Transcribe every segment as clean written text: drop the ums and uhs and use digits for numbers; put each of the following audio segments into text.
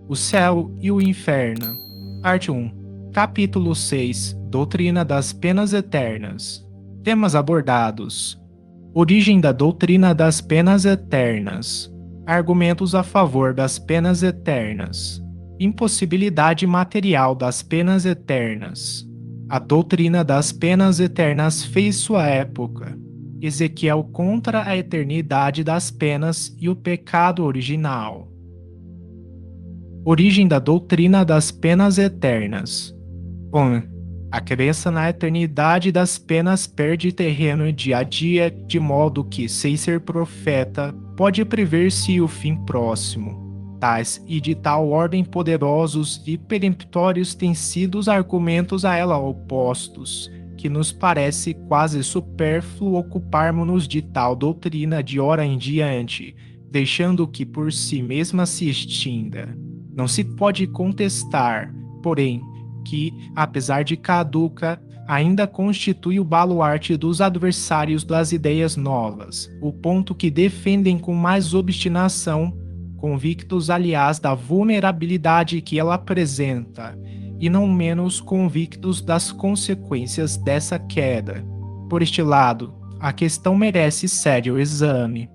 O céu e o inferno. Parte 1. Capítulo 6. Doutrina das penas eternas. Temas abordados: origem da doutrina das penas eternas. Argumentos a favor das penas eternas. Impossibilidade material das penas eternas. A doutrina das penas eternas fez sua época. Ezequiel contra a eternidade das penas e o pecado original. Origem da doutrina das penas eternas. 1. A crença na eternidade das penas perde terreno dia a dia, de modo que, sem ser profeta, pode prever-se o fim próximo. Tais e de tal ordem poderosos e peremptórios têm sido os argumentos a ela opostos, que nos parece quase supérfluo ocuparmos-nos de tal doutrina de hora em diante, deixando que por si mesma se extinga. Não se pode contestar, porém, que, apesar de caduca, ainda constitui o baluarte dos adversários das ideias novas, o ponto que defendem com mais obstinação, convictos aliás da vulnerabilidade que ela apresenta, e não menos convictos das consequências dessa queda. Por este lado, a questão merece sério exame.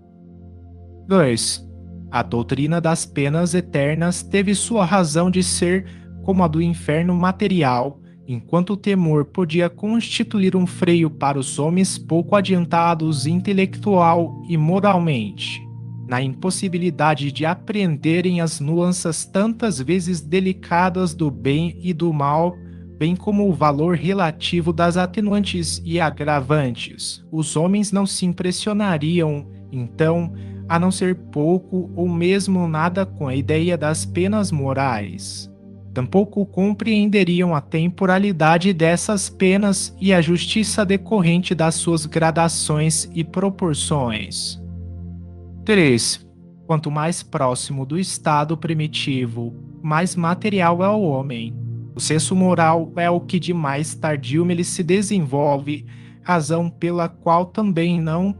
2. A doutrina das penas eternas teve sua razão de ser como a do inferno material, enquanto o temor podia constituir um freio para os homens pouco adiantados intelectual e moralmente, na impossibilidade de apreenderem as nuances tantas vezes delicadas do bem e do mal, bem como o valor relativo das atenuantes e agravantes. Os homens não se impressionariam, então, a não ser pouco ou mesmo nada com a ideia das penas morais. Tampouco compreenderiam a temporalidade dessas penas e a justiça decorrente das suas gradações e proporções. 3. Quanto mais próximo do estado primitivo, mais material é o homem. O senso moral é o que de mais tardio ele se desenvolve, razão pela qual também não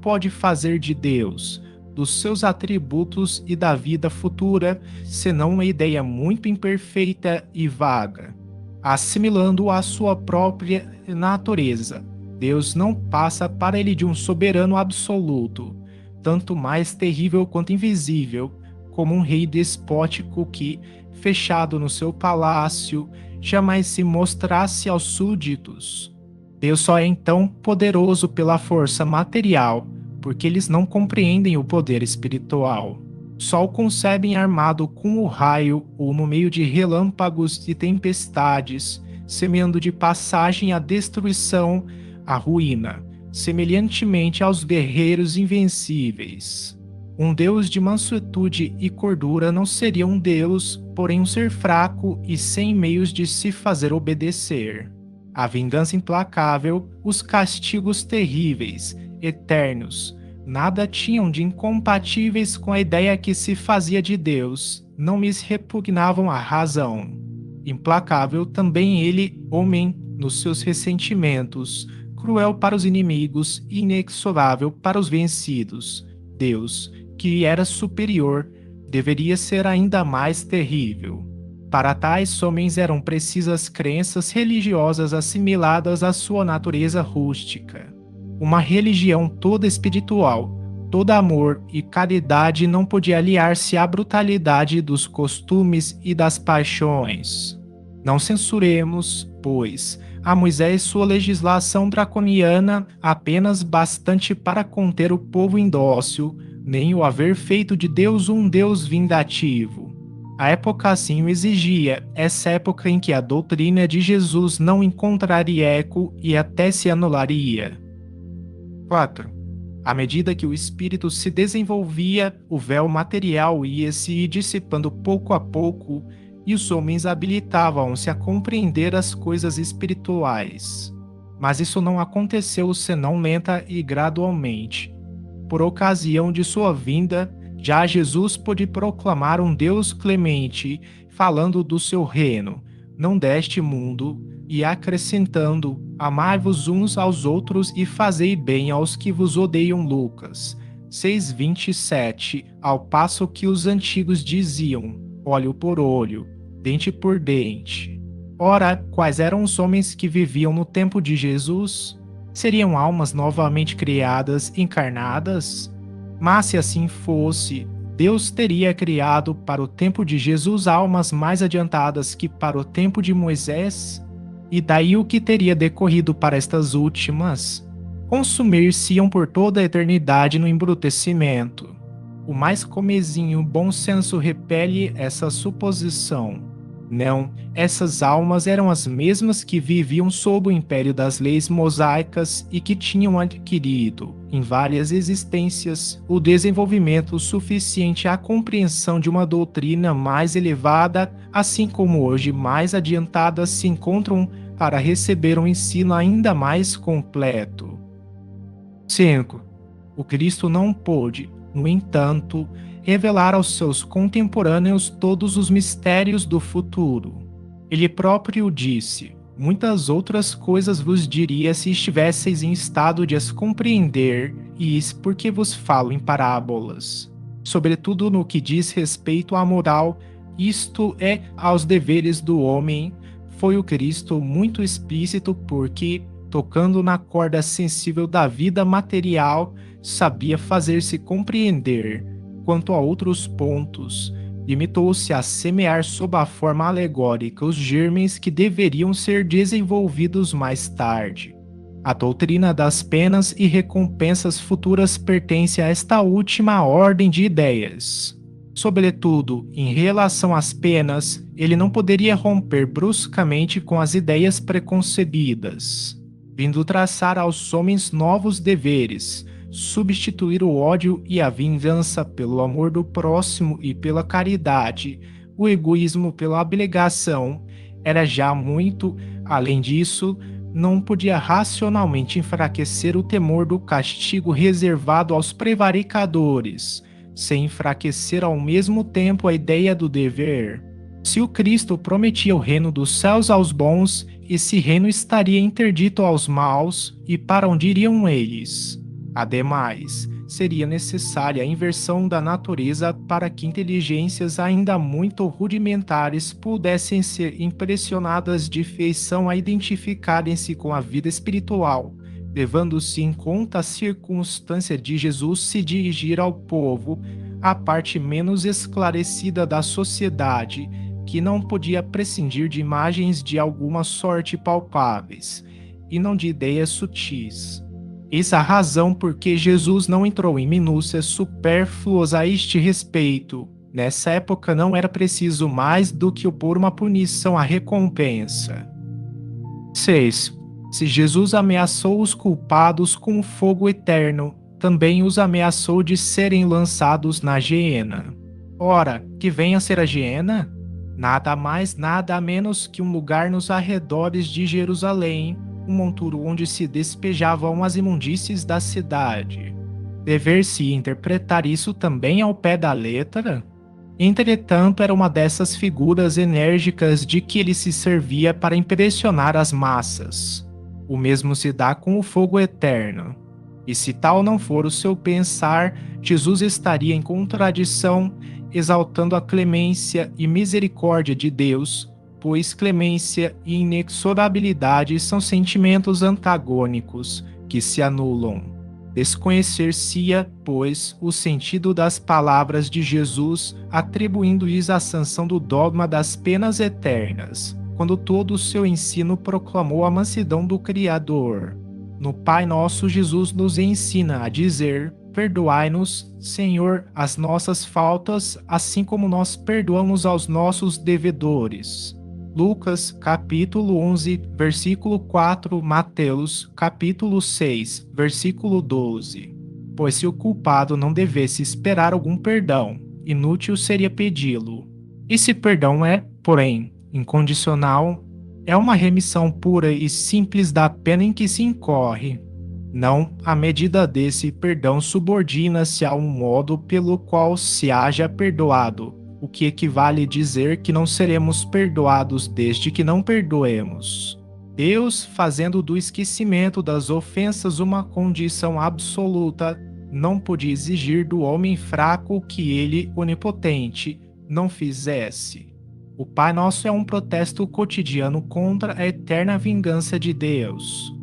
pode fazer de Deus, dos seus atributos e da vida futura, senão uma ideia muito imperfeita e vaga, assimilando-o à sua própria natureza. Deus não passa para ele de um soberano absoluto, tanto mais terrível quanto invisível, como um rei despótico que, fechado no seu palácio, jamais se mostrasse aos súditos. Deus só é então poderoso pela força material, porque eles não compreendem o poder espiritual. Só o concebem armado com o raio ou no meio de relâmpagos e tempestades, semeando de passagem a destruição, a ruína, semelhantemente aos guerreiros invencíveis. Um Deus de mansuetude e cordura não seria um Deus, porém um ser fraco e sem meios de se fazer obedecer. A vingança implacável, os castigos terríveis, eternos, nada tinham de incompatíveis com a ideia que se fazia de Deus, não me repugnavam a razão. Implacável também ele, homem, nos seus ressentimentos, cruel para os inimigos e inexorável para os vencidos. Deus, que era superior, deveria ser ainda mais terrível. Para tais homens eram precisas crenças religiosas assimiladas à sua natureza rústica. Uma religião toda espiritual, toda amor e caridade não podia aliar-se à brutalidade dos costumes e das paixões. Não censuremos, pois, a Moisés sua legislação draconiana apenas bastante para conter o povo indócil, nem o haver feito de Deus um Deus vingativo. A época assim o exigia, essa época em que a doutrina de Jesus não encontraria eco e até se anularia. 4. À medida que o espírito se desenvolvia, o véu material ia se dissipando pouco a pouco e os homens habilitavam-se a compreender as coisas espirituais. Mas isso não aconteceu senão lenta e gradualmente. Por ocasião de sua vinda, já Jesus pôde proclamar um Deus clemente, falando do seu reino, não deste mundo, e acrescentando: amai-vos uns aos outros e fazei bem aos que vos odeiam. Lucas 6:27, ao passo que os antigos diziam: olho por olho, dente por dente. Ora, quais eram os homens que viviam no tempo de Jesus? Seriam almas novamente criadas, encarnadas? Mas se assim fosse, Deus teria criado para o tempo de Jesus almas mais adiantadas que para o tempo de Moisés? E daí o que teria decorrido para estas últimas? Consumir-se-iam por toda a eternidade no embrutecimento. O mais comezinho bom senso repele essa suposição. Não, essas almas eram as mesmas que viviam sob o império das leis mosaicas e que tinham adquirido, em várias existências, o desenvolvimento suficiente à compreensão de uma doutrina mais elevada, assim como hoje mais adiantadas se encontram para receber um ensino ainda mais completo. 5. O Cristo não pôde, no entanto, revelar aos seus contemporâneos todos os mistérios do futuro. Ele próprio disse: muitas outras coisas vos diria se estivesseis em estado de as compreender, e isso porque vos falo em parábolas. Sobretudo no que diz respeito à moral, isto é, aos deveres do homem, foi o Cristo muito explícito porque, tocando na corda sensível da vida material, sabia fazer-se compreender. Quanto a outros pontos, limitou-se a semear sob a forma alegórica os germes que deveriam ser desenvolvidos mais tarde. A doutrina das penas e recompensas futuras pertence a esta última ordem de ideias. Sobretudo, em relação às penas, ele não poderia romper bruscamente com as ideias preconcebidas, vindo traçar aos homens novos deveres, substituir o ódio e a vingança pelo amor do próximo e pela caridade, o egoísmo pela abnegação, era já muito. Além disso, não podia racionalmente enfraquecer o temor do castigo reservado aos prevaricadores, sem enfraquecer ao mesmo tempo a ideia do dever. Se o Cristo prometia o reino dos céus aos bons, esse reino estaria interdito aos maus, e para onde iriam eles? Ademais, seria necessária a inversão da natureza para que inteligências ainda muito rudimentares pudessem ser impressionadas de feição a identificarem-se com a vida espiritual, levando-se em conta a circunstância de Jesus se dirigir ao povo, a parte menos esclarecida da sociedade, que não podia prescindir de imagens de alguma sorte palpáveis, e não de ideias sutis. Eis a razão por que Jesus não entrou em minúcias supérfluas a este respeito. Nessa época não era preciso mais do que opor uma punição à recompensa. 6. Se Jesus ameaçou os culpados com o fogo eterno, também os ameaçou de serem lançados na geena. Ora, que venha a ser a geena? Nada mais, nada menos que um lugar nos arredores de Jerusalém, um monturo onde se despejavam as imundícies da cidade. Dever-se interpretar isso também ao pé da letra? Entretanto, era uma dessas figuras enérgicas de que ele se servia para impressionar as massas. O mesmo se dá com o fogo eterno. E se tal não for o seu pensar, Jesus estaria em contradição, exaltando a clemência e misericórdia de Deus, pois clemência e inexorabilidade são sentimentos antagônicos que se anulam. Desconhecer-se-ia, pois, o sentido das palavras de Jesus, atribuindo-lhes a sanção do dogma das penas eternas, quando todo o seu ensino proclamou a mansidão do Criador. No Pai Nosso, Jesus nos ensina a dizer: perdoai-nos, Senhor, as nossas faltas, assim como nós perdoamos aos nossos devedores. Lucas, capítulo 11, versículo 4, Mateus, capítulo 6, versículo 12. Pois se o culpado não devesse esperar algum perdão, inútil seria pedi-lo. E se perdão é, porém, incondicional, é uma remissão pura e simples da pena em que se incorre. Não, a medida desse perdão subordina-se a um modo pelo qual se haja perdoado, o que equivale a dizer que não seremos perdoados desde que não perdoemos. Deus, fazendo do esquecimento das ofensas uma condição absoluta, não podia exigir do homem fraco que ele, onipotente, não fizesse. O Pai Nosso é um protesto cotidiano contra a eterna vingança de Deus.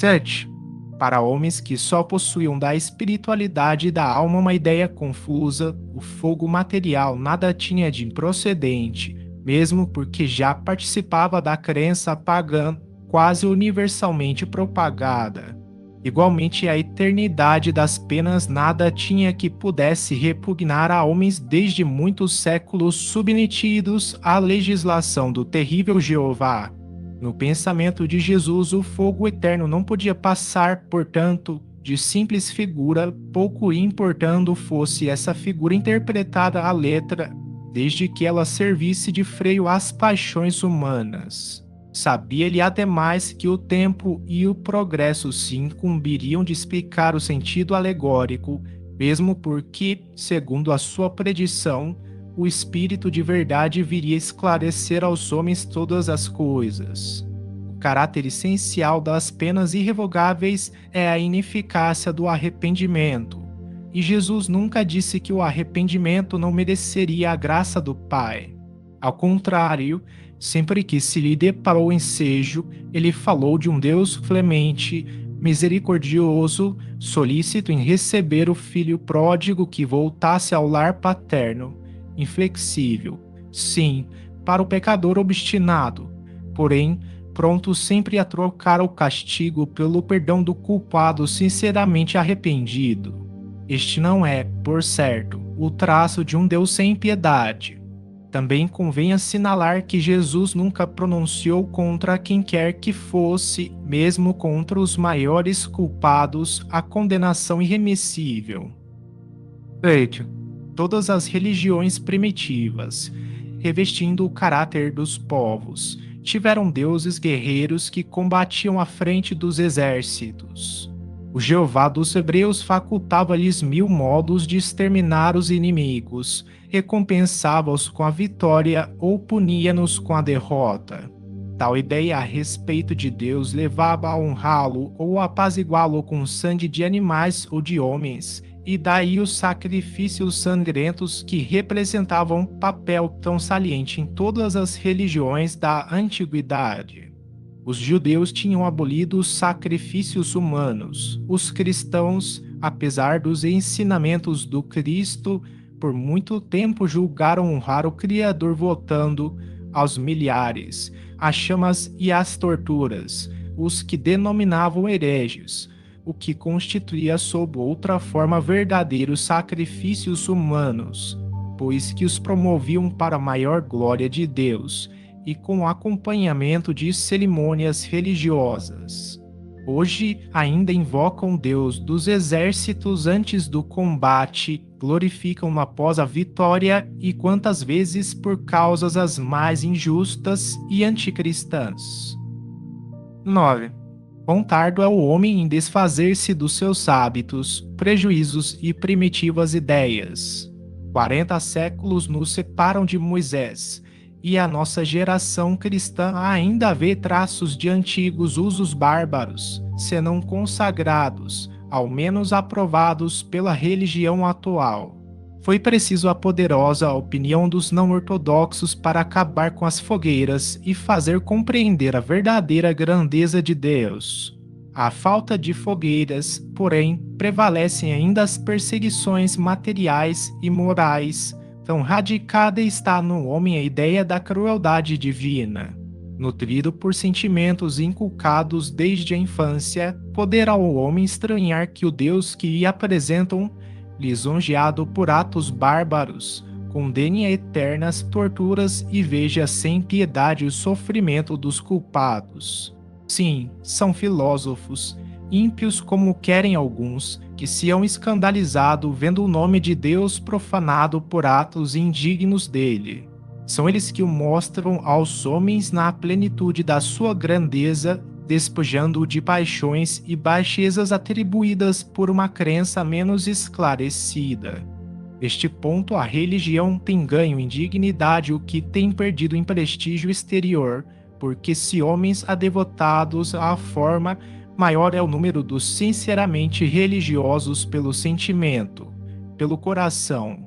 7. Para homens que só possuíam da espiritualidade da alma uma ideia confusa, o fogo material nada tinha de improcedente, mesmo porque já participava da crença pagã quase universalmente propagada. Igualmente, a eternidade das penas nada tinha que pudesse repugnar a homens desde muitos séculos submetidos à legislação do terrível Jeová. No pensamento de Jesus, o fogo eterno não podia passar, portanto, de simples figura, pouco importando fosse essa figura interpretada à letra, desde que ela servisse de freio às paixões humanas. Sabia-lhe ademais que o tempo e o progresso se incumbiriam de explicar o sentido alegórico, mesmo porque, segundo a sua predição, o Espírito de verdade viria esclarecer aos homens todas as coisas. O caráter essencial das penas irrevogáveis é a ineficácia do arrependimento, e Jesus nunca disse que o arrependimento não mereceria a graça do Pai. Ao contrário, sempre que se lhe deparou ensejo, ele falou de um Deus clemente, misericordioso, solícito em receber o filho pródigo que voltasse ao lar paterno, inflexível, sim, para o pecador obstinado, porém, pronto sempre a trocar o castigo pelo perdão do culpado sinceramente arrependido. Este não é, por certo, o traço de um Deus sem piedade. Também convém assinalar que Jesus nunca pronunciou contra quem quer que fosse, mesmo contra os maiores culpados, a condenação irremissível. 8. Todas as religiões primitivas, revestindo o caráter dos povos, tiveram deuses guerreiros que combatiam à frente dos exércitos. O Jeová dos Hebreus facultava-lhes 1000 modos de exterminar os inimigos, recompensava-os com a vitória ou punia-nos com a derrota. Tal ideia a respeito de Deus levava a honrá-lo ou apaziguá-lo com sangue de animais ou de homens, e daí os sacrifícios sangrentos que representavam um papel tão saliente em todas as religiões da antiguidade. Os judeus tinham abolido os sacrifícios humanos. Os cristãos, apesar dos ensinamentos do Cristo, por muito tempo julgaram honrar o Criador votando aos milhares, às chamas e às torturas, os que denominavam hereges, o que constituía sob outra forma verdadeiros sacrifícios humanos, pois que os promoviam para a maior glória de Deus, e com acompanhamento de cerimônias religiosas. Hoje ainda invocam Deus dos exércitos antes do combate, glorificam-no após a vitória e quantas vezes por causas as mais injustas e anticristãs. 9. Quão tardo é o homem em desfazer-se dos seus hábitos, prejuízos e primitivas ideias. 40 séculos nos separam de Moisés, e a nossa geração cristã ainda vê traços de antigos usos bárbaros, senão consagrados, ao menos aprovados pela religião atual. Foi preciso a poderosa opinião dos não-ortodoxos para acabar com as fogueiras e fazer compreender a verdadeira grandeza de Deus. À falta de fogueiras, porém, prevalecem ainda as perseguições materiais e morais. Tão radicada está no homem a ideia da crueldade divina. Nutrido por sentimentos inculcados desde a infância, poderá o homem estranhar que o Deus que lhe apresentam, lisonjeado por atos bárbaros, condene a eternas torturas e veja sem piedade o sofrimento dos culpados. Sim, são filósofos, ímpios como querem alguns, que se hão escandalizado vendo o nome de Deus profanado por atos indignos dele. São eles que o mostram aos homens na plenitude da sua grandeza, despojando-o de paixões e baixezas atribuídas por uma crença menos esclarecida. Neste ponto, a religião tem ganho em dignidade o que tem perdido em prestígio exterior, porque se homens adevotados à forma, maior é o número dos sinceramente religiosos pelo sentimento, pelo coração.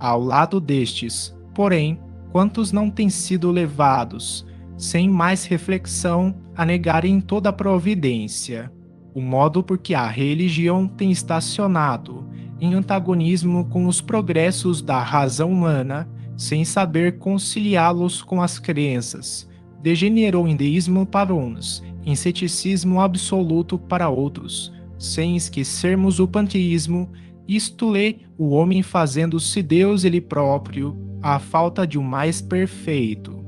Ao lado destes, porém, quantos não têm sido levados, sem mais reflexão, a negarem toda a providência, o modo por que a religião tem estacionado em antagonismo com os progressos da razão humana, sem saber conciliá-los com as crenças, degenerou em deísmo para uns, em ceticismo absoluto para outros, sem esquecermos o panteísmo, isto é, o homem fazendo-se Deus ele próprio, à falta de um mais perfeito.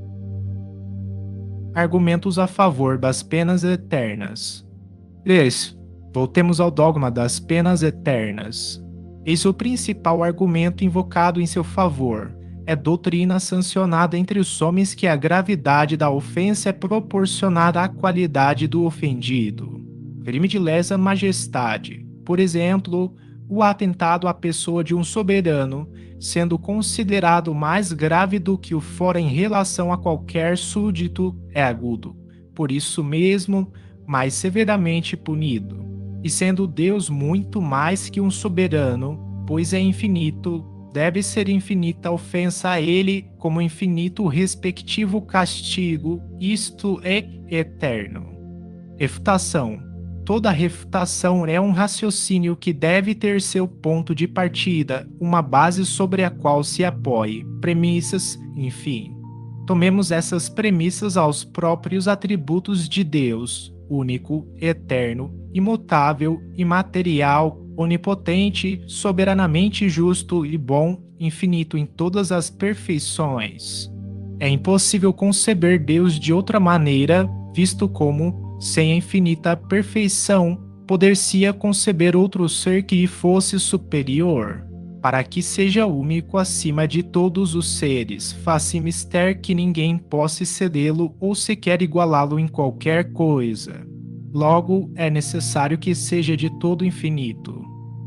Argumentos a favor das penas eternas. 3. Voltemos ao dogma das penas eternas. Eis o principal argumento invocado em seu favor. É doutrina sancionada entre os homens que a gravidade da ofensa é proporcionada à qualidade do ofendido. Crime de lesa majestade, por exemplo, o atentado à pessoa de um soberano, sendo considerado mais grave do que o fora em relação a qualquer súdito, é agudo, por isso mesmo, mais severamente punido. E sendo Deus muito mais que um soberano, pois é infinito, deve ser infinita a ofensa a ele, como infinito o respectivo castigo, isto é eterno. Refutação. Toda refutação é um raciocínio que deve ter seu ponto de partida, uma base sobre a qual se apoie, premissas, enfim. Tomemos essas premissas aos próprios atributos de Deus, único, eterno, imutável, imaterial, onipotente, soberanamente justo e bom, infinito em todas as perfeições. É impossível conceber Deus de outra maneira, visto como, sem a infinita perfeição, poder-se-ia conceber outro ser que lhe fosse superior. Para que seja único acima de todos os seres, faz-se mister que ninguém possa excedê-lo ou sequer igualá-lo em qualquer coisa. Logo, é necessário que seja de todo infinito.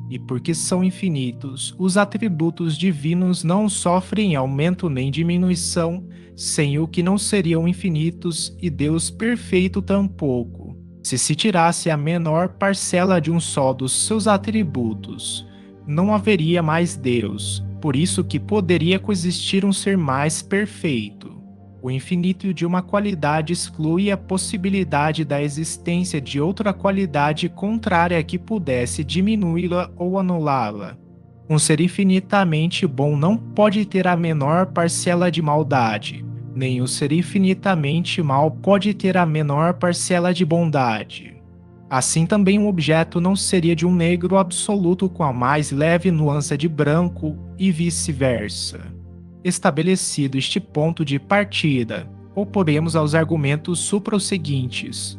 E porque são infinitos, os atributos divinos não sofrem aumento nem diminuição, sem o que não seriam infinitos, e Deus perfeito tampouco, se tirasse a menor parcela de um só dos seus atributos. Não haveria mais Deus, por isso que poderia coexistir um ser mais perfeito. O infinito de uma qualidade exclui a possibilidade da existência de outra qualidade contrária que pudesse diminuí-la ou anulá-la. Um ser infinitamente bom não pode ter a menor parcela de maldade, nem o ser infinitamente mal pode ter a menor parcela de bondade. Assim também um objeto não seria de um negro absoluto com a mais leve nuance de branco e vice-versa. Estabelecido este ponto de partida, oporemos aos argumentos suprasseguintes.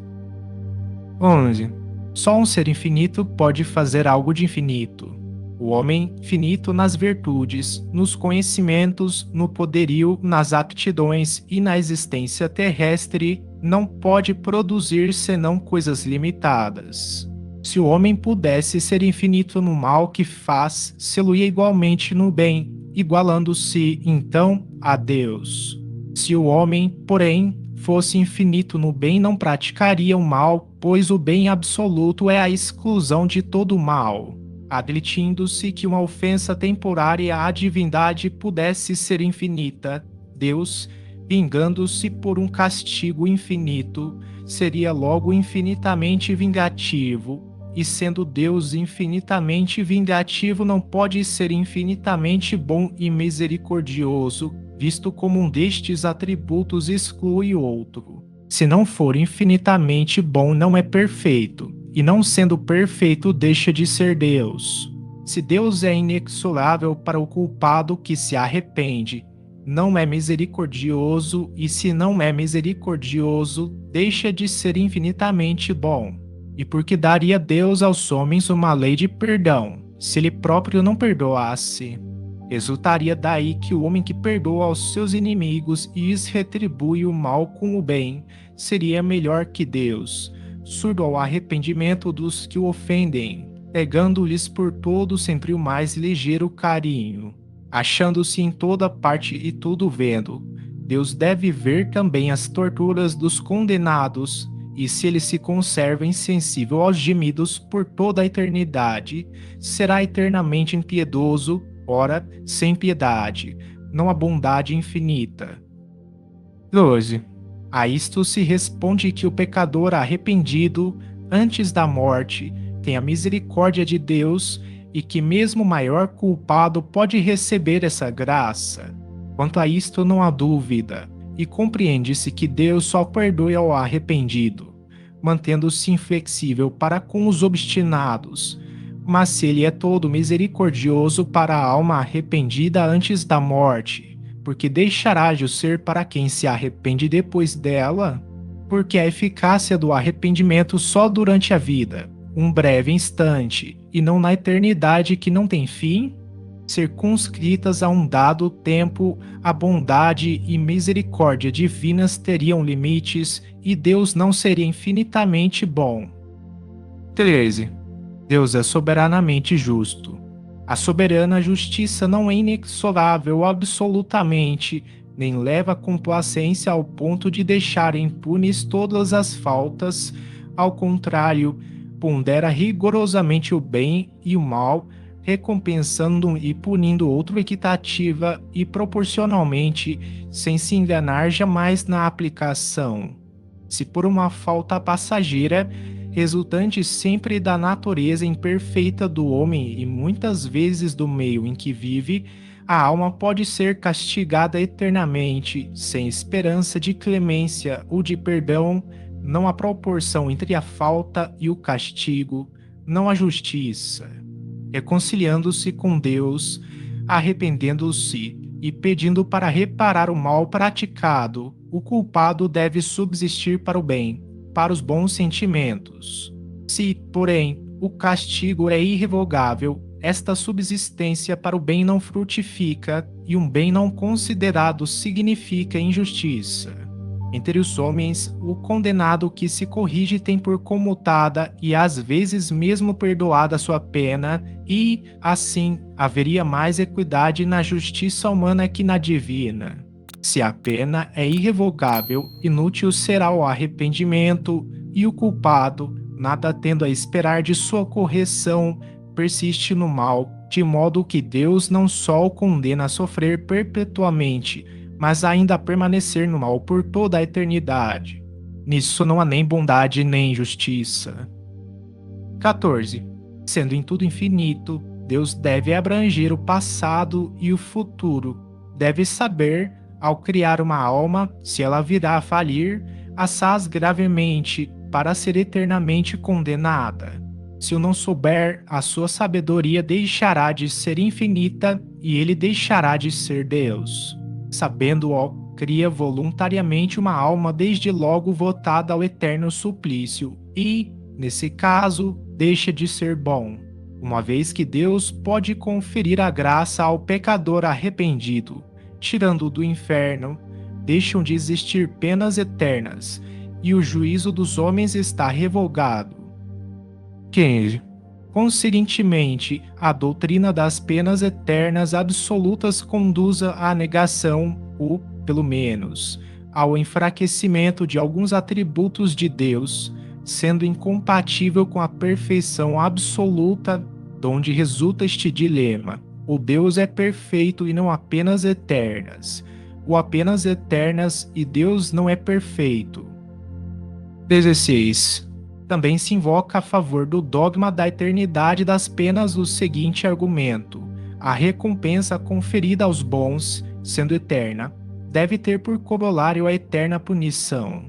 11. Só um ser infinito pode fazer algo de infinito. O homem finito nas virtudes, nos conhecimentos, no poderio, nas aptidões e na existência terrestre, não pode produzir senão coisas limitadas. Se o homem pudesse ser infinito no mal que faz, sê-lo-ia igualmente no bem, igualando-se, então, a Deus. Se o homem, porém, fosse infinito no bem, não praticaria o mal, pois o bem absoluto é a exclusão de todo o mal. Admitindo-se que uma ofensa temporária à divindade pudesse ser infinita, Deus, vingando-se por um castigo infinito, seria logo infinitamente vingativo, e sendo Deus infinitamente vingativo não pode ser infinitamente bom e misericordioso, visto como um destes atributos exclui outro. Se não for infinitamente bom, não é perfeito, e não sendo perfeito deixa de ser Deus. Se Deus é inexorável para o culpado que se arrepende, não é misericordioso, e se não é misericordioso, deixa de ser infinitamente bom. E porque daria Deus aos homens uma lei de perdão, se ele próprio não perdoasse? Resultaria daí que o homem que perdoa aos seus inimigos e lhes retribui o mal com o bem, seria melhor que Deus, surdo ao arrependimento dos que o ofendem, pegando-lhes por todo sempre o mais ligeiro carinho. Achando-se em toda parte e tudo vendo, Deus deve ver também as torturas dos condenados, e se ele se conserva insensível aos gemidos por toda a eternidade, será eternamente impiedoso, ora, sem piedade, não há bondade infinita. 12. A isto se responde que o pecador arrependido, antes da morte, tem a misericórdia de Deus e que mesmo o maior culpado pode receber essa graça. Quanto a isto não há dúvida, e compreende-se que Deus só perdoa ao arrependido, mantendo-se inflexível para com os obstinados. Mas se ele é todo misericordioso para a alma arrependida antes da morte, porque deixará de o ser para quem se arrepende depois dela? Porque a eficácia do arrependimento só durante a vida, um breve instante, e não na eternidade que não tem fim? Circunscritas a um dado tempo, a bondade e misericórdia divinas teriam limites e Deus não seria infinitamente bom. 13. Deus é soberanamente justo. A soberana justiça não é inexorável absolutamente, nem leva complacência ao ponto de deixar impunes todas as faltas. Ao contrário, pondera rigorosamente o bem e o mal, recompensando e punindo outro equitativa e proporcionalmente, sem se enganar jamais na aplicação. Se por uma falta passageira, resultante sempre da natureza imperfeita do homem e muitas vezes do meio em que vive, a alma pode ser castigada eternamente, sem esperança de clemência ou de perdão, não há proporção entre a falta e o castigo, não há justiça. Reconciliando-se com Deus, arrependendo-se e pedindo para reparar o mal praticado, o culpado deve subsistir para o bem, para os bons sentimentos. Se, porém, o castigo é irrevogável, esta subsistência para o bem não frutifica, e um bem não considerado significa injustiça. Entre os homens, o condenado que se corrige tem por comutada e às vezes mesmo perdoada sua pena, e, assim, haveria mais equidade na justiça humana que na divina. Se a pena é irrevogável, inútil será o arrependimento, e o culpado, nada tendo a esperar de sua correção, persiste no mal, de modo que Deus não só o condena a sofrer perpetuamente, mas ainda a permanecer no mal por toda a eternidade. Nisso não há nem bondade nem justiça. 14. Sendo em tudo infinito, Deus deve abranger o passado e o futuro. Deve saber, ao criar uma alma, se ela virá a falir, assaz gravemente, para ser eternamente condenada. Se o não souber, a sua sabedoria deixará de ser infinita e ele deixará de ser Deus. Sabendo-o, cria voluntariamente uma alma desde logo votada ao eterno suplício e, nesse caso, deixa de ser bom, uma vez que Deus pode conferir a graça ao pecador arrependido, tirando-o do inferno, deixam de existir penas eternas, e o juízo dos homens está revogado. 15. Conseguintemente, a doutrina das penas eternas absolutas conduz à negação, ou, pelo menos, ao enfraquecimento de alguns atributos de Deus, sendo incompatível com a perfeição absoluta, donde resulta este dilema. O Deus é perfeito e não apenas eternas, ou apenas eternas e Deus não é perfeito. 16. Também se invoca a favor do dogma da eternidade das penas o seguinte argumento: a recompensa conferida aos bons, sendo eterna, deve ter por corolário a eterna punição.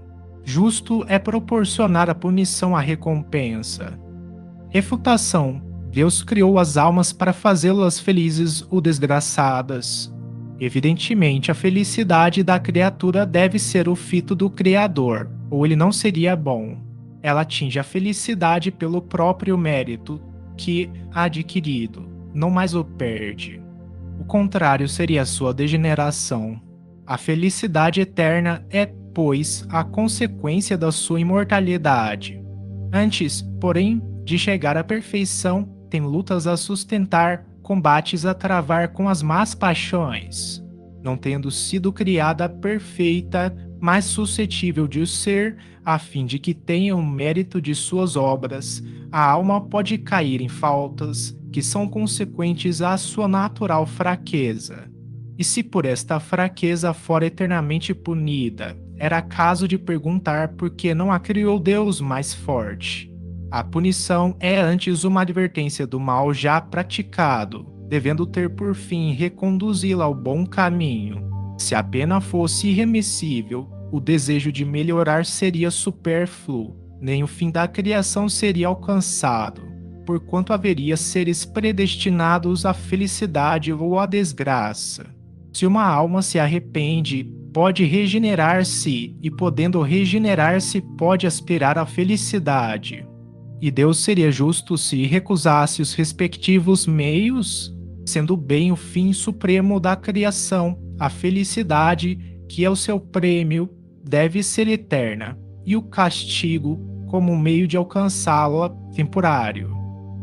Justo é proporcionar a punição à recompensa. Refutação: Deus criou as almas para fazê-las felizes ou desgraçadas. Evidentemente, a felicidade da criatura deve ser o fito do Criador, ou ele não seria bom. Ela atinge a felicidade pelo próprio mérito que ha adquirido, não mais o perde. O contrário seria a sua degeneração. A felicidade eterna é, pois, a consequência da sua imortalidade. Antes, porém, de chegar à perfeição, tem lutas a sustentar, combates a travar com as más paixões. Não tendo sido criada perfeita, mais suscetível de o ser, a fim de que tenha o mérito de suas obras, a alma pode cair em faltas que são consequentes à sua natural fraqueza. E se por esta fraqueza for eternamente punida, era caso de perguntar por que não a criou Deus mais forte. A punição é antes uma advertência do mal já praticado, devendo ter por fim reconduzi-la ao bom caminho. Se a pena fosse irremissível, o desejo de melhorar seria supérfluo, nem o fim da criação seria alcançado, porquanto haveria seres predestinados à felicidade ou à desgraça. Se uma alma se arrepende, pode regenerar-se, e podendo regenerar-se, pode aspirar à felicidade. E Deus seria justo se recusasse os respectivos meios, sendo bem o fim supremo da criação, a felicidade, que é o seu prêmio, deve ser eterna, e o castigo, como meio de alcançá-la, temporário.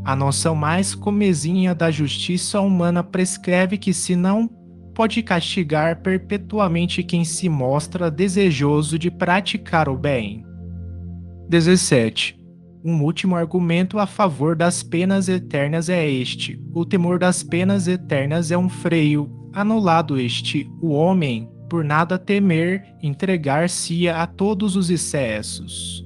A noção mais comezinha da justiça humana prescreve que, se não pode castigar perpetuamente quem se mostra desejoso de praticar o bem. 17. Um último argumento a favor das penas eternas é este: o temor das penas eternas é um freio. Anulado este, o homem, por nada temer, entregar-se-ia a todos os excessos.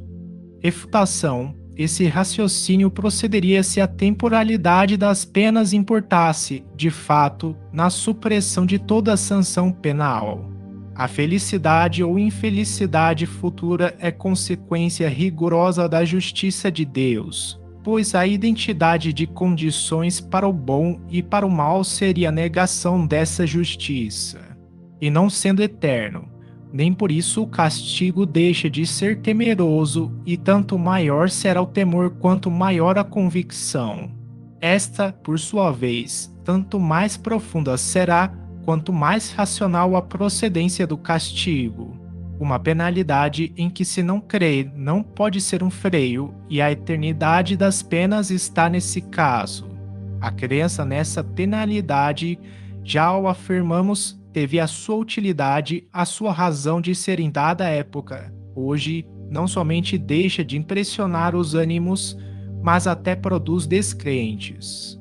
Refutação: esse raciocínio procederia se a temporalidade das penas importasse, de fato, na supressão de toda a sanção penal. A felicidade ou infelicidade futura é consequência rigorosa da justiça de Deus, pois a identidade de condições para o bom e para o mal seria a negação dessa justiça. E não sendo eterno, nem por isso o castigo deixa de ser temeroso, e tanto maior será o temor quanto maior a convicção. Esta, por sua vez, tanto mais profunda será, quanto mais racional a procedência do castigo. Uma penalidade em que se não crê não pode ser um freio, e a eternidade das penas está nesse caso. A crença nessa penalidade, já ao afirmamos, teve a sua utilidade, a sua razão de ser em dada época. Hoje, não somente deixa de impressionar os ânimos, mas até produz descrentes.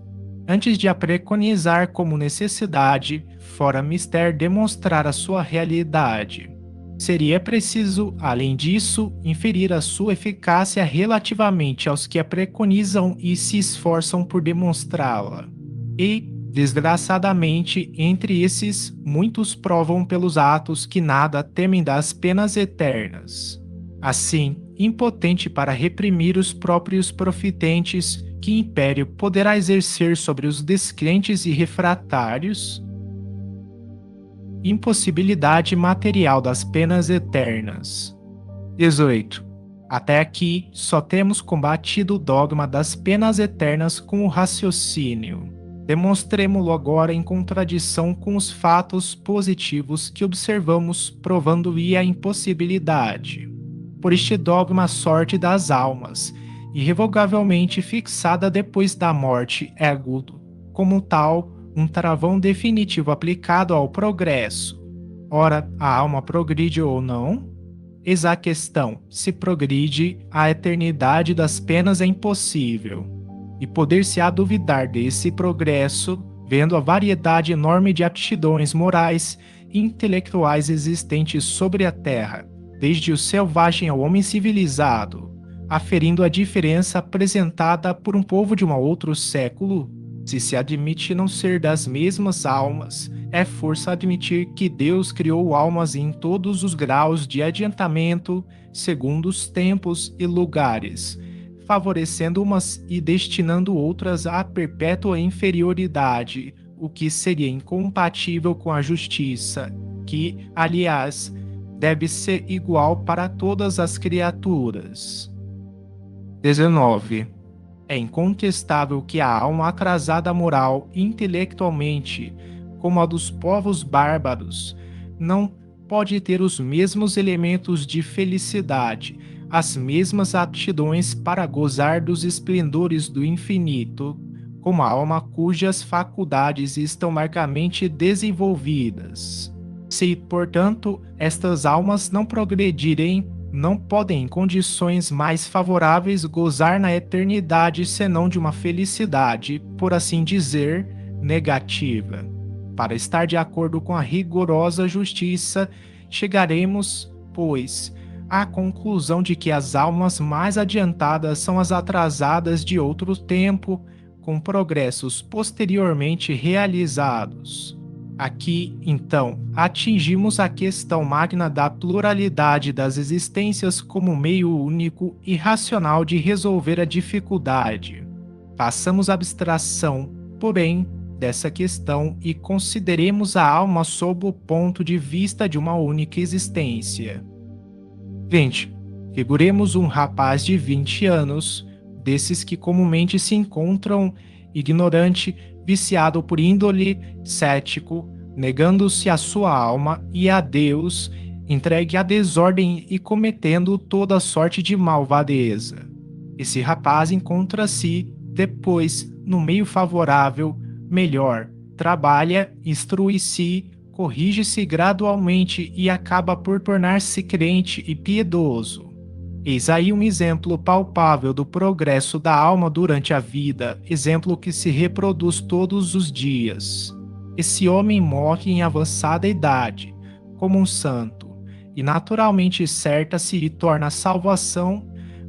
Antes de a preconizar como necessidade, fora mister demonstrar a sua realidade. Seria preciso, além disso, inferir a sua eficácia relativamente aos que a preconizam e se esforçam por demonstrá-la. E, desgraçadamente, entre esses, muitos provam pelos atos que nada temem das penas eternas. Assim, impotente para reprimir os próprios profitentes, que império poderá exercer sobre os descrentes e refratários? Impossibilidade material das penas eternas. 18. Até aqui, só temos combatido o dogma das penas eternas com o raciocínio. Demonstremo-lo agora em contradição com os fatos positivos que observamos, provando-lhe a impossibilidade. Por este dogma, a sorte das almas, irrevogavelmente fixada depois da morte, é agudo, como tal, um travão definitivo aplicado ao progresso. Ora, a alma progride ou não? Eis a questão: se progride, a eternidade das penas é impossível. E poder-se-á duvidar desse progresso, vendo a variedade enorme de aptidões morais e intelectuais existentes sobre a terra, desde o selvagem ao homem civilizado, aferindo a diferença apresentada por um povo de um outro século? Se admite não ser das mesmas almas, é força admitir que Deus criou almas em todos os graus de adiantamento, segundo os tempos e lugares, favorecendo umas e destinando outras à perpétua inferioridade, o que seria incompatível com a justiça, que, aliás, deve ser igual para todas as criaturas. 19. É incontestável que a alma atrasada moral e intelectualmente, como a dos povos bárbaros, não pode ter os mesmos elementos de felicidade, as mesmas aptidões para gozar dos esplendores do infinito, como a alma cujas faculdades estão largamente desenvolvidas. Se, portanto, estas almas não progredirem, não podem, em condições mais favoráveis, gozar na eternidade senão de uma felicidade, por assim dizer, negativa. Para estar de acordo com a rigorosa justiça, chegaremos, pois, à conclusão de que as almas mais adiantadas são as atrasadas de outro tempo, com progressos posteriormente realizados. Aqui, então, atingimos a questão magna da pluralidade das existências como meio único e racional de resolver a dificuldade. Façamos abstração, porém, dessa questão e consideremos a alma sob o ponto de vista de uma única existência. 20. Figuremos um rapaz de 20 anos, desses que comumente se encontram ignorante, viciado por índole, cético, negando-se a sua alma e a Deus, entregue à desordem e cometendo toda sorte de malvadeza. Esse rapaz encontra-se, depois, no meio favorável, melhor, trabalha, instrui-se, corrige-se gradualmente e acaba por tornar-se crente e piedoso. Eis aí um exemplo palpável do progresso da alma durante a vida, exemplo que se reproduz todos os dias. Esse homem morre em avançada idade, como um santo, e naturalmente certa se lhe torna a salvação,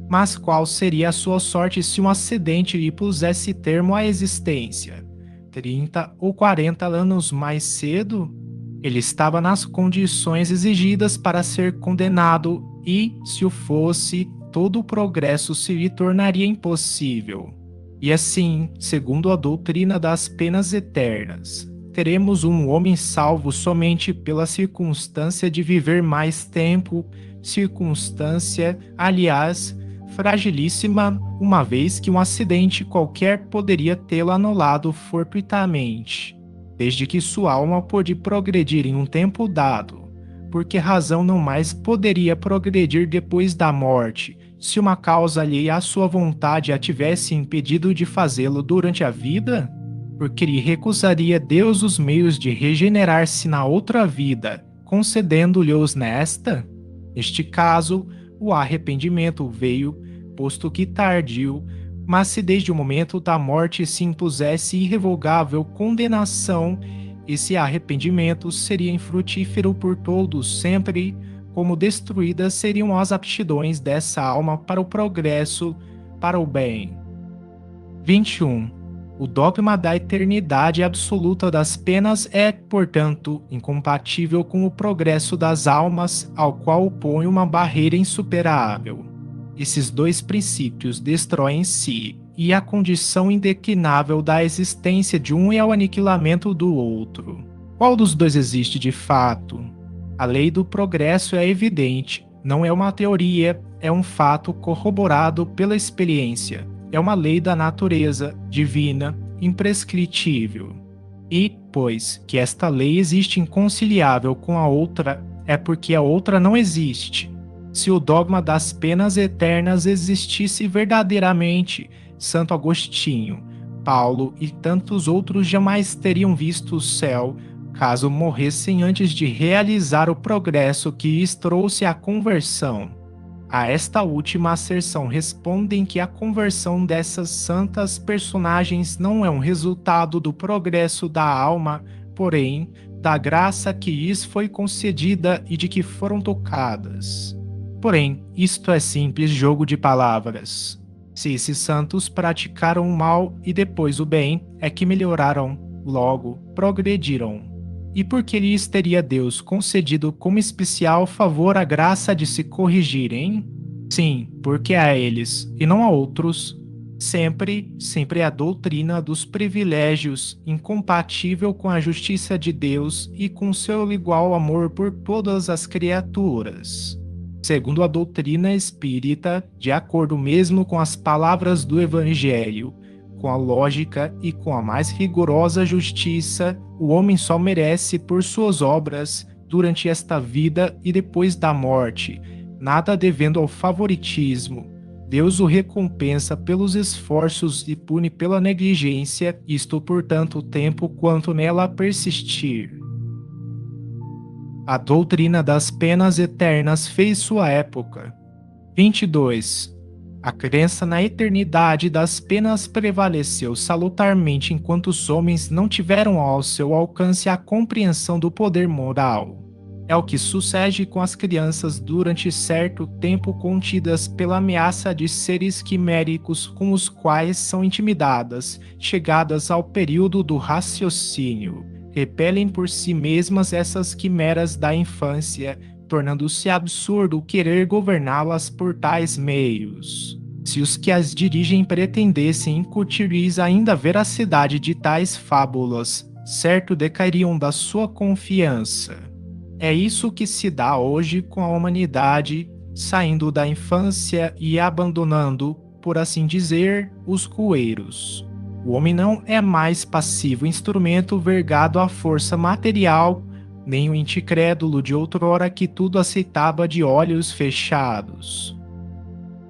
mas qual seria a sua sorte se um acidente lhe pusesse termo à existência? 30 ou 40 anos mais cedo? Ele estava nas condições exigidas para ser condenado e, se o fosse, todo o progresso se lhe tornaria impossível. E assim, segundo a doutrina das penas eternas, teremos um homem salvo somente pela circunstância de viver mais tempo, circunstância, aliás, fragilíssima, uma vez que um acidente qualquer poderia tê-lo anulado fortuitamente, desde que sua alma pôde progredir em um tempo dado. Por que razão não mais poderia progredir depois da morte, se uma causa alheia à sua vontade a tivesse impedido de fazê-lo durante a vida? Porque lhe recusaria Deus os meios de regenerar-se na outra vida, concedendo-lhe-os nesta? Neste caso, o arrependimento veio, posto que tardio, mas se desde o momento da morte se impusesse irrevogável condenação, esse arrependimento seria infrutífero por todos sempre, como destruídas seriam as aptidões dessa alma para o progresso, para o bem. 21. O dogma da eternidade absoluta das penas é, portanto, incompatível com o progresso das almas, ao qual opõe uma barreira insuperável. Esses dois princípios destroem-se, e a condição indeclinável da existência de um é o aniquilamento do outro. Qual dos dois existe de fato? A lei do progresso é evidente, não é uma teoria, é um fato corroborado pela experiência. É uma lei da natureza, divina, imprescritível. E, pois que esta lei existe inconciliável com a outra, é porque a outra não existe. Se o dogma das penas eternas existisse verdadeiramente, Santo Agostinho, Paulo e tantos outros jamais teriam visto o céu, caso morressem antes de realizar o progresso que lhes trouxe a conversão. A esta última asserção respondem que a conversão dessas santas personagens não é um resultado do progresso da alma, porém, da graça que lhes foi concedida e de que foram tocadas. Porém, isto é simples jogo de palavras. Se esses santos praticaram o mal e depois o bem, é que melhoraram, logo, progrediram. E por que lhes teria Deus concedido como especial favor a graça de se corrigirem? Sim, porque a eles, e não a outros, sempre é a doutrina dos privilégios, incompatível com a justiça de Deus e com seu igual amor por todas as criaturas. Segundo a doutrina espírita, de acordo mesmo com as palavras do Evangelho, com a lógica e com a mais rigorosa justiça, o homem só merece por suas obras, durante esta vida e depois da morte, nada devendo ao favoritismo. Deus o recompensa pelos esforços e pune pela negligência, isto por tanto tempo quanto nela persistir. A doutrina das penas eternas fez sua época. 22. A crença na eternidade das penas prevaleceu salutarmente enquanto os homens não tiveram ao seu alcance a compreensão do poder moral. É o que sucede com as crianças durante certo tempo contidas pela ameaça de seres quiméricos com os quais são intimidadas, chegadas ao período do raciocínio. Repelem por si mesmas essas quimeras da infância, tornando-se absurdo querer governá-las por tais meios. Se os que as dirigem pretendessem incutir-lhes ainda a veracidade de tais fábulas, certo decairiam da sua confiança. É isso que se dá hoje com a humanidade, saindo da infância e abandonando, por assim dizer, os cueiros. O homem não é mais passivo instrumento vergado à força material, nem o incrédulo de outrora que tudo aceitava de olhos fechados.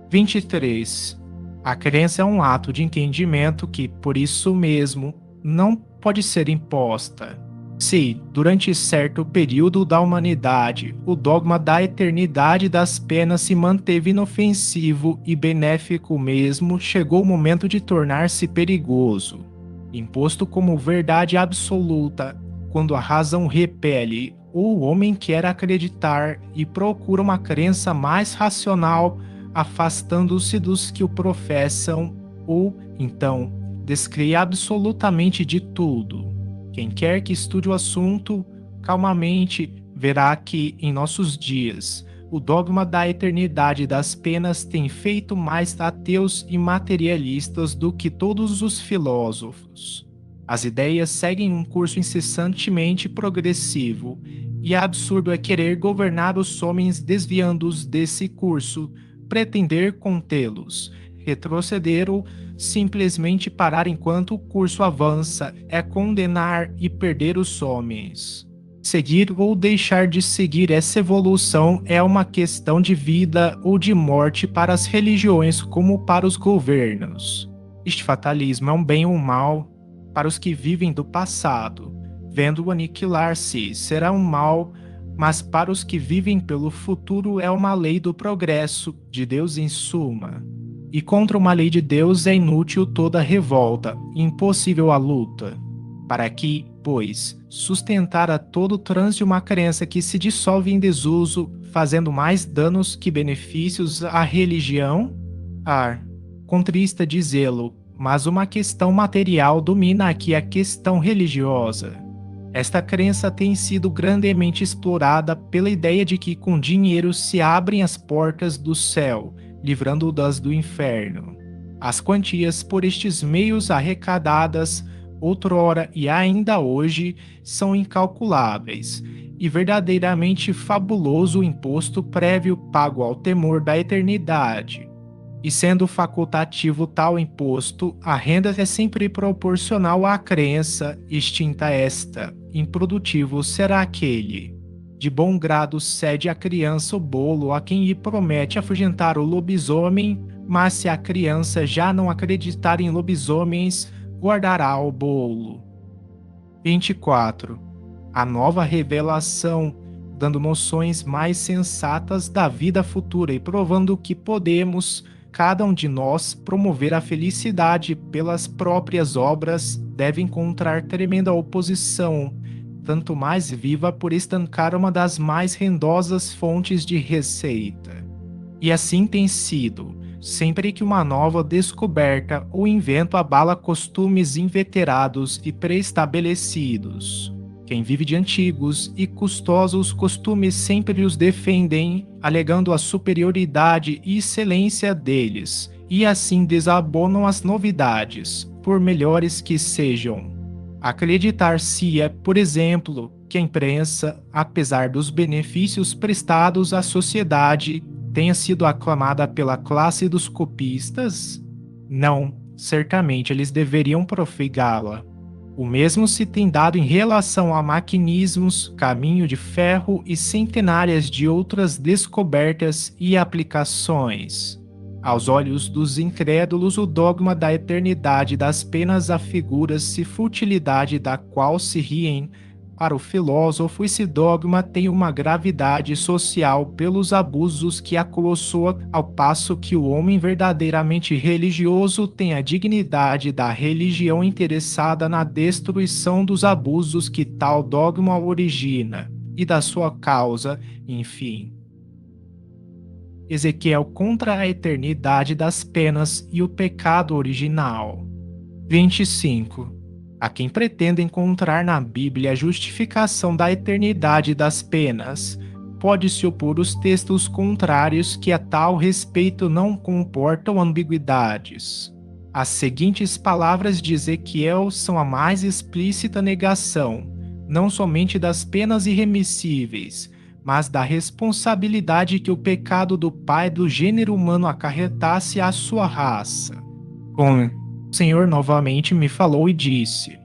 23. A crença é um ato de entendimento que, por isso mesmo, não pode ser imposta. Se, durante certo período da humanidade, o dogma da eternidade das penas se manteve inofensivo e benéfico mesmo, chegou o momento de tornar-se perigoso. Imposto como verdade absoluta, quando a razão repele, ou o homem quer acreditar e procura uma crença mais racional, afastando-se dos que o professam, ou, então, descrê absolutamente de tudo. Quem quer que estude o assunto calmamente verá que, em nossos dias, o dogma da eternidade das penas tem feito mais ateus e materialistas do que todos os filósofos. As ideias seguem um curso incessantemente progressivo, e absurdo é querer governar os homens desviando-os desse curso, pretender contê-los, retroceder ou simplesmente parar enquanto o curso avança é condenar e perder os homens. Seguir ou deixar de seguir essa evolução é uma questão de vida ou de morte para as religiões como para os governos. Este fatalismo é um bem ou um mal para os que vivem do passado, vendo-o aniquilar-se será um mal, mas para os que vivem pelo futuro é uma lei do progresso de Deus em suma. E contra uma lei de Deus é inútil toda revolta, impossível a luta. Para que, pois, sustentar a todo trânsito uma crença que se dissolve em desuso, fazendo mais danos que benefícios à religião? Contrista dizê-lo, mas uma questão material domina aqui a questão religiosa. Esta crença tem sido grandemente explorada pela ideia de que com dinheiro se abrem as portas do céu, livrando-das do inferno. As quantias por estes meios arrecadadas, outrora e ainda hoje, são incalculáveis, e verdadeiramente fabuloso o imposto prévio pago ao temor da eternidade. E sendo facultativo tal imposto, a renda é sempre proporcional à crença, extinta esta, improdutivo será aquele. De bom grado cede a criança o bolo a quem lhe promete afugentar o lobisomem, mas se a criança já não acreditar em lobisomens, guardará o bolo. 24. A nova revelação, dando noções mais sensatas da vida futura e provando que podemos, cada um de nós, promover a felicidade pelas próprias obras, deve encontrar tremenda oposição, tanto mais viva por estancar uma das mais rendosas fontes de receita. E assim tem sido, sempre que uma nova descoberta ou invento abala costumes inveterados e pré-estabelecidos. Quem vive de antigos e custosos costumes sempre os defendem, alegando a superioridade e excelência deles, e assim desabonam as novidades, por melhores que sejam. Acreditar-se-é, por exemplo, que a imprensa, apesar dos benefícios prestados à sociedade, tenha sido aclamada pela classe dos copistas? Não, certamente eles deveriam profegá-la. O mesmo se tem dado em relação a maquinismos, caminho de ferro e centenárias de outras descobertas e aplicações. Aos olhos dos incrédulos, o dogma da eternidade das penas afigura-se futilidade da qual se riem, Para o filósofo, esse dogma tem uma gravidade social pelos abusos que a colossou, ao passo que o homem verdadeiramente religioso tem a dignidade da religião interessada na destruição dos abusos que tal dogma origina e da sua causa, enfim. Ezequiel contra a eternidade das penas e o pecado original. 25. A quem pretende encontrar na Bíblia a justificação da eternidade das penas, pode se opor os textos contrários que a tal respeito não comportam ambiguidades. As seguintes palavras de Ezequiel são a mais explícita negação, não somente das penas irremissíveis, mas da responsabilidade que o pecado do pai do gênero humano acarretasse à sua raça. Bom, o Senhor novamente me falou e disse: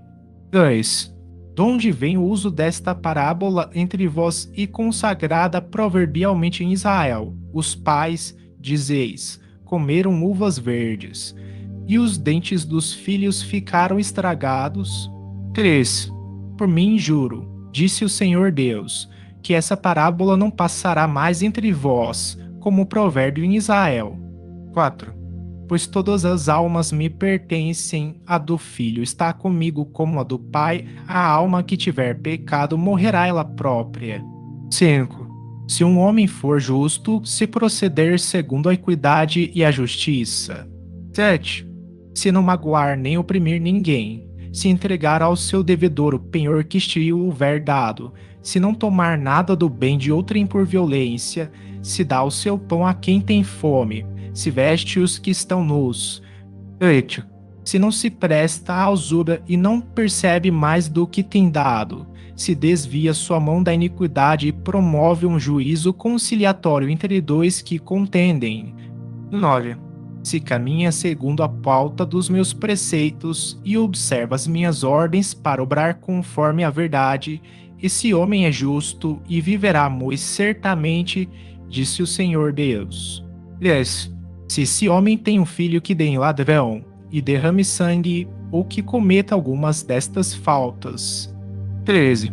2. De onde vem o uso desta parábola entre vós e consagrada proverbialmente em Israel? Os pais, dizeis, comeram uvas verdes, e os dentes dos filhos ficaram estragados? 3. Por mim juro, disse o Senhor Deus, que essa parábola não passará mais entre vós, como provérbio em Israel. 4. Pois todas as almas me pertencem, a do filho está comigo como a do pai, a alma que tiver pecado morrerá ela própria. 5. Se um homem for justo, se proceder segundo a equidade e a justiça. 7. Se não magoar nem oprimir ninguém, se entregar ao seu devedor o penhor que este houver dado, se não tomar nada do bem de outrem por violência, se dá o seu pão a quem tem fome, se veste os que estão nus. 8. Se não se presta à usura e não percebe mais do que tem dado, se desvia sua mão da iniquidade e promove um juízo conciliatório entre dois que contendem. 9. Se caminha segundo a pauta dos meus preceitos e observa as minhas ordens para obrar conforme a verdade, esse homem é justo e viverá muito certamente, disse o Senhor Deus. 10. Se esse homem tem um filho que dê em ladrão, e derrame sangue, ou que cometa algumas destas faltas. 13.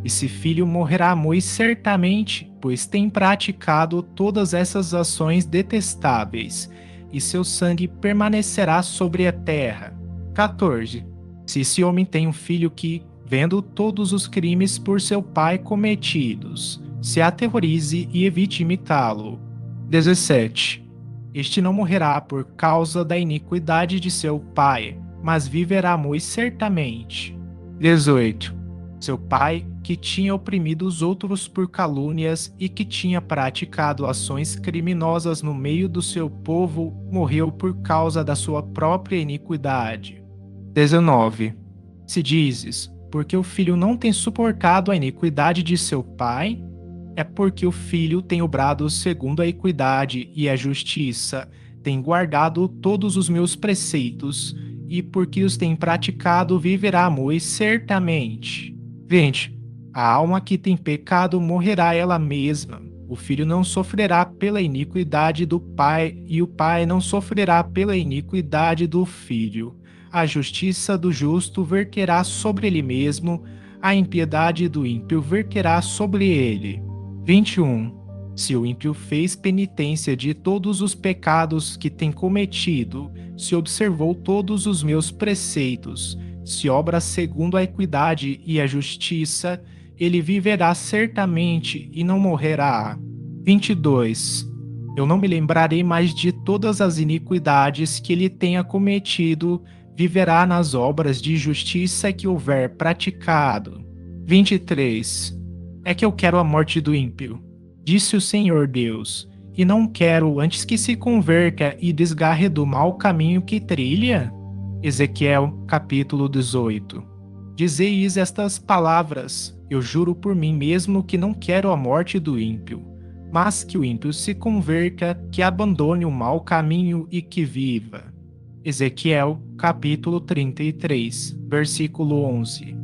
Esse filho morrerá muito certamente, pois tem praticado todas essas ações detestáveis, e seu sangue permanecerá sobre a terra. 14. Se esse homem tem um filho que, vendo todos os crimes por seu pai cometidos, se aterrorize e evite imitá-lo. 17. Este não morrerá por causa da iniquidade de seu pai, mas viverá muito certamente. 18. Seu pai, que tinha oprimido os outros por calúnias e que tinha praticado ações criminosas no meio do seu povo, morreu por causa da sua própria iniquidade. 19. Se dizes, porque o filho não tem suportado a iniquidade de seu pai, é porque o filho tem obrado segundo a equidade e a justiça, tem guardado todos os meus preceitos, e porque os tem praticado viverá muito certamente. 20. A alma que tem pecado morrerá ela mesma. O filho não sofrerá pela iniquidade do pai, e o pai não sofrerá pela iniquidade do filho. A justiça do justo verterá sobre ele mesmo, a impiedade do ímpio verterá sobre ele. 21. Se o ímpio fez penitência de todos os pecados que tem cometido, se observou todos os meus preceitos, se obra segundo a equidade e a justiça, ele viverá certamente e não morrerá. 22. Eu não me lembrarei mais de todas as iniquidades que ele tenha cometido, viverá nas obras de justiça que houver praticado. 23. É que eu quero a morte do ímpio, disse o Senhor Deus, e não quero antes que se converta e desgarre do mau caminho que trilha? Ezequiel, capítulo 18. Dizeis estas palavras: eu juro por mim mesmo que não quero a morte do ímpio, mas que o ímpio se converta, que abandone o mau caminho e que viva. Ezequiel, capítulo 33, versículo 11.